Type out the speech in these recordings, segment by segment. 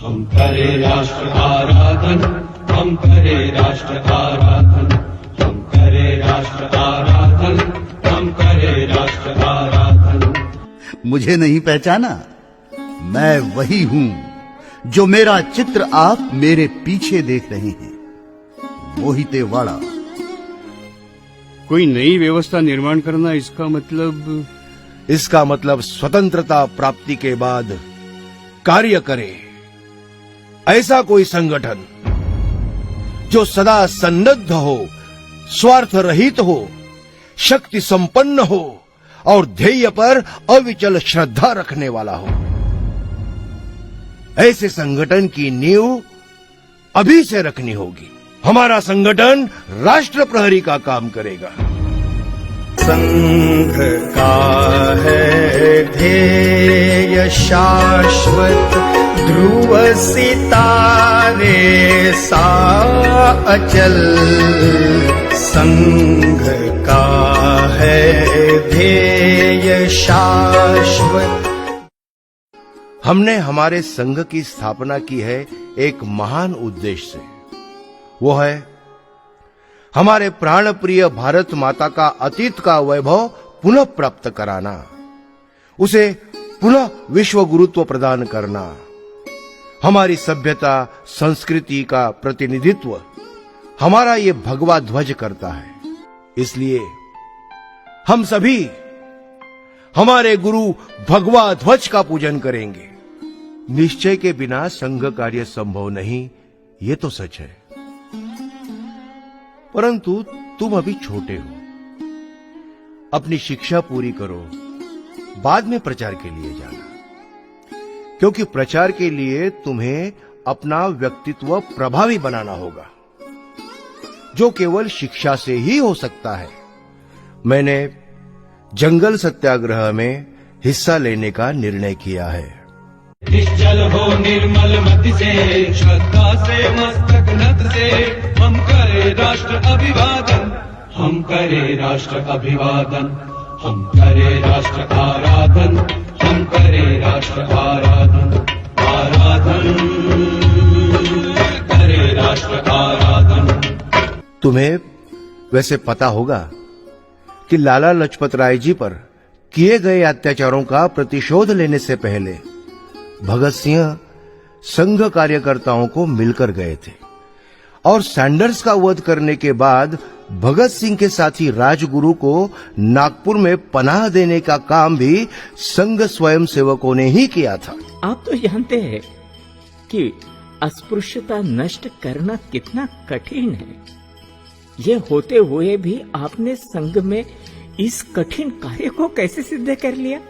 हम करे राष्ट्र आराधन, हम करे राष्ट्र आराधन, हम करे राष्ट्र आराधन, हम करे राष्ट्र आराधन। मुझे नहीं पहचाना? मैं वही हूं जो मेरा चित्र आप मेरे पीछे देख रहे हैं, मोहितेवाड़ा। कोई नई व्यवस्था निर्माण करना, इसका मतलब स्वतंत्रता प्राप्ति के बाद कार्य करे ऐसा कोई संगठन जो सदा सन्नद्ध हो, स्वार्थ रहित हो, शक्ति संपन्न हो और ध्येय पर अविचल श्रद्धा रखने वाला हो। ऐसे संगठन की नींव अभी से रखनी होगी। हमारा संगठन राष्ट्र प्रहरी का काम करेगा। संघ का है ध्येय शाश्वत, ध्रुव सितारे सा अचल। संघ का है ध्येय शाश्वत। हमने हमारे संघ की स्थापना की है एक महान उद्देश्य से। वो है हमारे प्राण प्रिय भारत माता का अतीत का वैभव पुनः प्राप्त कराना, उसे पुनः विश्व गुरुत्व प्रदान करना। हमारी सभ्यता संस्कृति का प्रतिनिधित्व हमारा ये भगवा ध्वज करता है। इसलिए हम सभी हमारे गुरु भगवा ध्वज का पूजन करेंगे। निश्चय के बिना संघ कार्य संभव नहीं, ये तो सच है। परंतु तुम अभी छोटे हो, अपनी शिक्षा पूरी करो, बाद में प्रचार के लिए जाना। क्योंकि प्रचार के लिए तुम्हें अपना व्यक्तित्व प्रभावी बनाना होगा, जो केवल शिक्षा से ही हो सकता है। मैंने जंगल सत्याग्रह में हिस्सा लेने का निर्णय किया है। निश्चल हो निर्मल मति से, श्रद्धा से मस्तक नत से, हम करे राष्ट्र अभिवादन, हम करे राष्ट्र अभिवादन, हम करे राष्ट्र आराधन, हम करे राष्ट्र आराधन, आराधन करे राष्ट्र आराधन। तुम्हें वैसे पता होगा कि लाला लाजपत राय जी पर किए गए अत्याचारों का प्रतिशोध लेने से पहले भगत सिंह संघ कार्यकर्ताओं को मिलकर गए थे और सैंडर्स का वध करने के बाद भगत सिंह के साथी राजगुरु को नागपुर में पनाह देने का काम भी संघ स्वयं सेवकों ने ही किया था। आप तो जानते हैं कि अस्पृश्यता नष्ट करना कितना कठिन है। ये होते हुए भी आपने संघ में इस कठिन कार्य को कैसे सिद्ध कर लिया?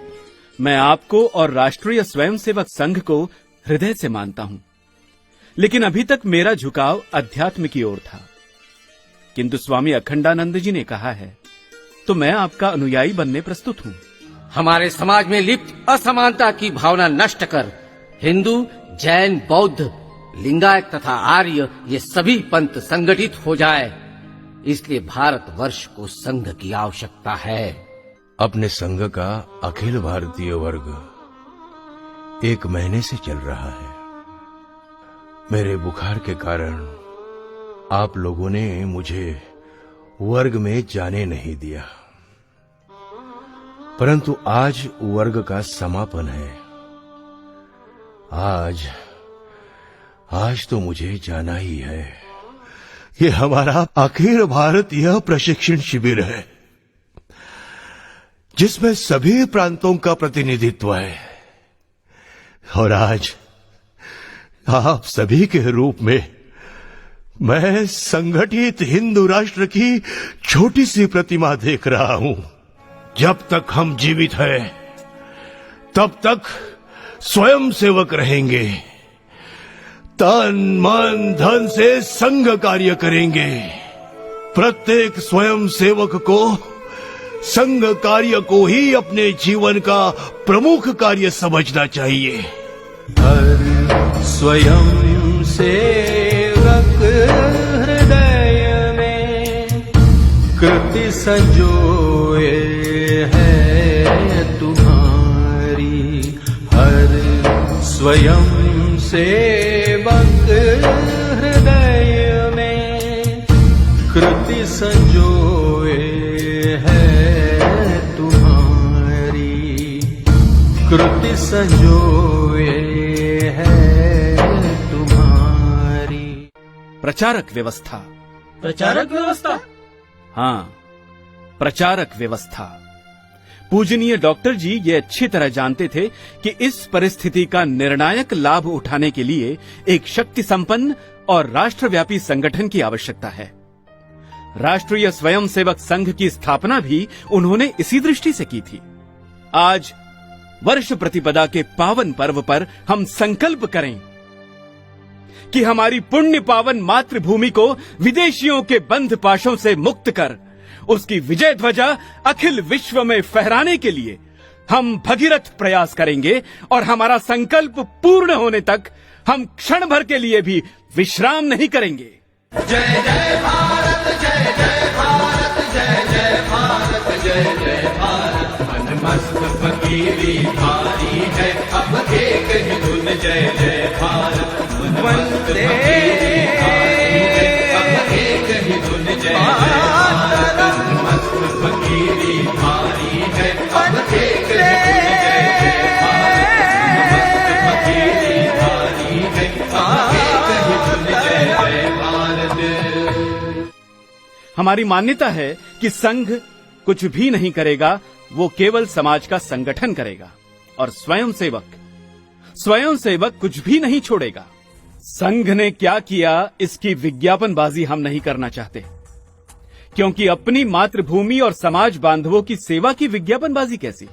मैं आपको और राष्ट्रीय स्वयंसेवक संघ को हृदय से मानता हूं, लेकिन अभी तक मेरा झुकाव अध्यात्म की ओर था। किंतु स्वामी अखंडानंद जी ने कहा है तो मैं आपका अनुयायी बनने प्रस्तुत हूं। हमारे समाज में लिप्त असमानता की भावना नष्ट कर हिंदू, जैन, बौद्ध, लिंगायत तथा आर्य ये सभी पंथ संगठित हो जाए, इसलिए भारतवर्ष को संघ की आवश्यकता है। अपने संघ का अखिल भारतीय वर्ग 1 महीने से चल रहा है। मेरे बुखार के कारण आप लोगों ने मुझे वर्ग में जाने नहीं दिया, परंतु आज वर्ग का समापन है। आज तो मुझे जाना ही है। ये हमारा अखिल भारतीय प्रशिक्षण शिविर है, जिसमें सभी प्रांतों का प्रतिनिधित्व है। और आज आप सभी के रूप में मैं संगठित हिंदू राष्ट्र की छोटी सी प्रतिमा देख रहा हूं। जब तक हम जीवित हैं, तब तक स्वयं सेवक रहेंगे। तन मन धन से संघ कार्य करेंगे। प्रत्येक स्वयं सेवक को संघ कार्य को ही अपने जीवन का प्रमुख कार्य समझना चाहिए। हर स्वयं सेवक हृदय में कृति संजोए है तुम्हारी। हर स्वयं से संजोए है तुम्हारी, कृति संजोए है तुम्हारी। प्रचारक व्यवस्था। प्रचारक व्यवस्था? हाँ, प्रचारक व्यवस्था। पूजनीय डॉक्टर जी ये अच्छी तरह जानते थे कि इस परिस्थिति का निर्णायक लाभ उठाने के लिए एक शक्ति संपन्न और राष्ट्रव्यापी संगठन की आवश्यकता है। राष्ट्रीय स्वयंसेवक संघ की स्थापना भी उन्होंने इसी दृष्टि से की थी। आज वर्ष प्रतिपदा के पावन पर्व पर हम संकल्प करें कि हमारी पुण्य पावन मातृभूमि को विदेशियों के बंध पाशों से मुक्त कर उसकी विजय ध्वजा अखिल विश्व में फहराने के लिए हम भगीरथ प्रयास करेंगे और हमारा संकल्प पूर्ण होने तक हम क्षण भर के लिए भी विश्राम नहीं करेंगे। जय जय भारत, जय जय भारत, जय जय भारत, जय जय भारत। मन मस्त फकीरी भारी है, अब एक ही धुन जय जय भारत। मन मस्त फकीरी भारी है, अब एक ही धुन जय जय भारत। मन मस्त फकीरी भारी है, अब एक ही धुन जय जय भारत। मन मस्त फकीरी भारी है, अब एक ही धुन जय जय भारत। हमारी मान्यता है कि संघ कुछ भी नहीं करेगा, वो केवल समाज का संगठन करेगा और स्वयंसेवक कुछ भी नहीं छोड़ेगा। संघ ने क्या किया इसकी विज्ञापनबाजी हम नहीं करना चाहते, क्योंकि अपनी मातृभूमि और समाज बांधवों की सेवा की विज्ञापनबाजी कैसी,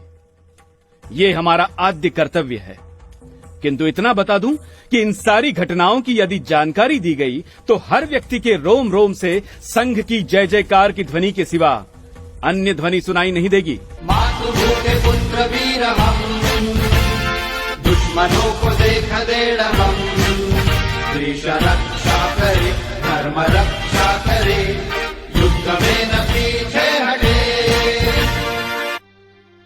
ये हमारा आद्य कर्तव्य है। किंतु इतना बता दूं कि इन सारी घटनाओं की यदि जानकारी दी गई तो हर व्यक्ति के रोम रोम से संघ की जय जयकार की ध्वनि के सिवा अन्य ध्वनि सुनाई नहीं देगी। मातृभूमि पुत्र वीर हम, दुश्मनों को देख देड़ हम। देश रक्षा करे, धर्म रक्षा करे, युद्ध में न पीछे हटे।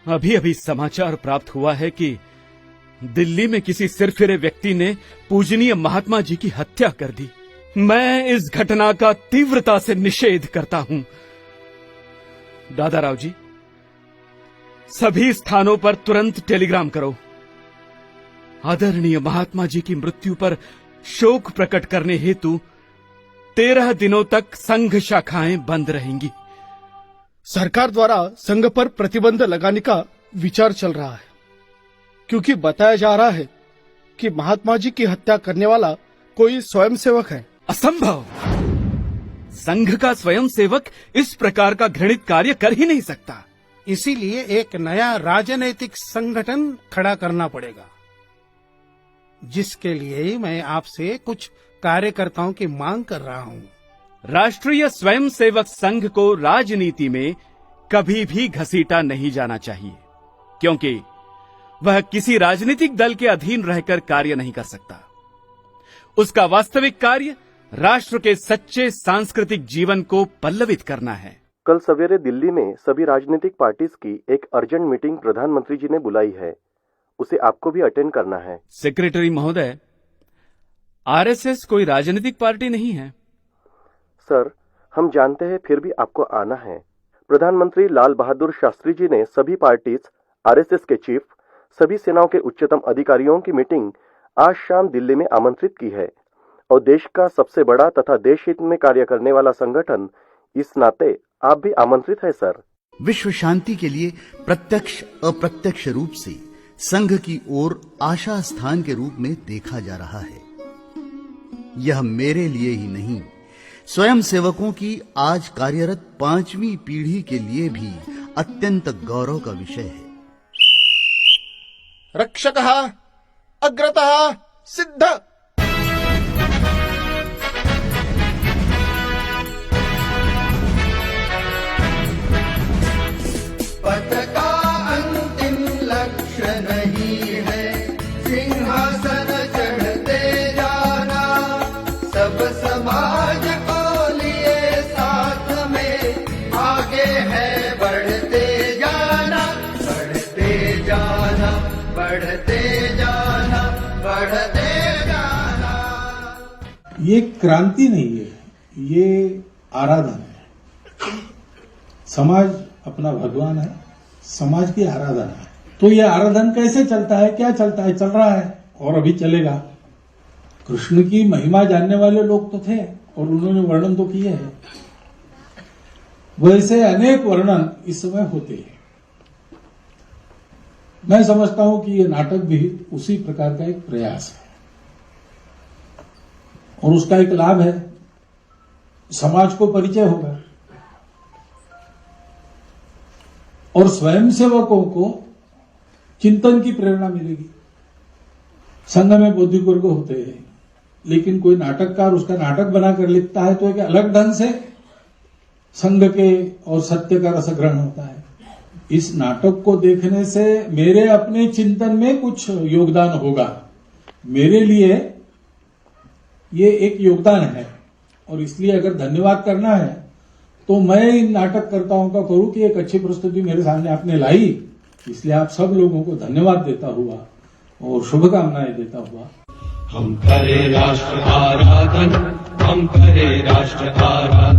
अभी अभी समाचार प्राप्त हुआ है कि दिल्ली में किसी सिरफिरे व्यक्ति ने पूजनीय महात्मा जी की हत्या कर दी। मैं इस घटना का तीव्रता से निषेध करता हूं। दादाराव जी, सभी स्थानों पर तुरंत टेलीग्राम करो। आदरणीय महात्मा जी की मृत्यु पर शोक प्रकट करने हेतु 13 दिनों तक संघ शाखाएं बंद रहेंगी। सरकार द्वारा संघ पर प्रतिबंध लगाने का विचार चल रहा है, क्योंकि बताया जा रहा है कि महात्मा जी की हत्या करने वाला कोई स्वयंसेवक है। असंभव! संघ का स्वयंसेवक इस प्रकार का घृणित कार्य कर ही नहीं सकता। इसीलिए एक नया राजनैतिक संगठन खड़ा करना पड़ेगा, जिसके लिए मैं आपसे कुछ कार्यकर्ताओं की मांग कर रहा हूँ। राष्ट्रीय स्वयंसेवक संघ को राजनीति में कभी भी घसीटा नहीं जाना चाहिए, क्योंकि वह किसी राजनीतिक दल के अधीन रहकर कार्य नहीं कर सकता। उसका वास्तविक कार्य राष्ट्र के सच्चे सांस्कृतिक जीवन को पल्लवित करना है। कल सवेरे दिल्ली में सभी राजनीतिक पार्टीज की एक अर्जेंट मीटिंग प्रधानमंत्री जी ने बुलाई है, उसे आपको भी अटेंड करना है। सेक्रेटरी महोदय, आरएसएस कोई राजनीतिक पार्टी नहीं है। सर, हम जानते हैं, फिर भी आपको आना है। प्रधानमंत्री लाल बहादुर शास्त्री जी ने सभी पार्टीज, आरएसएस के चीफ, सभी सेनाओं के उच्चतम अधिकारियों की मीटिंग आज शाम दिल्ली में आमंत्रित की है और देश का सबसे बड़ा तथा देश हित में कार्य करने वाला संगठन, इस नाते आप भी आमंत्रित है सर। विश्व शांति के लिए प्रत्यक्ष अप्रत्यक्ष रूप से संघ की ओर आशा स्थान के रूप में देखा जा रहा है। यह मेरे लिए ही नहीं, स्वयं सेवकों की आज कार्यरत 5वीं पीढ़ी के लिए भी अत्यंत गौरव का विषय है। रक्षकः अग्रतः सिद्ध। पथ का अंतिम लक्ष्य नहीं है सिंहासन चढ़ते जाना, सब समाज को लिए साथ में आगे है बढ़ते जाना, बढ़ते जाना, बढ़ते जाना, बढ़ते जाना। ये क्रांति नहीं है, ये आराधना है। समाज अपना भगवान है, समाज की आराधना है। तो ये आराधन कैसे चलता है, क्या चलता है, चल रहा है और अभी चलेगा। कृष्ण की महिमा जानने वाले लोग तो थे और उन्होंने वर्णन तो किए हैं। वैसे अनेक वर्णन इस समय होते हैं। मैं समझता हूं कि ये नाटक भी उसी प्रकार का एक प्रयास है और उसका एक लाभ है, समाज को परिचय होगा और स्वयंसेवकों को चिंतन की प्रेरणा मिलेगी। संघ में बौद्धिक वर्ग होते हैं, लेकिन कोई नाटककार उसका नाटक बनाकर लिखता है तो एक अलग ढंग से संघ के और सत्य का रसग्रहण होता है। इस नाटक को देखने से मेरे अपने चिंतन में कुछ योगदान होगा। मेरे लिए ये एक योगदान है और इसलिए अगर धन्यवाद करना है तो मैं इन नाटककर्ताओं का करूं कि एक अच्छी प्रस्तुति मेरे सामने आपने लाई, इसलिए आप सब लोगों को धन्यवाद देता हुआ और शुभकामनाएं देता हुआ हम करें राष्ट्र आराधन, हम करें राष्ट्र आराधन।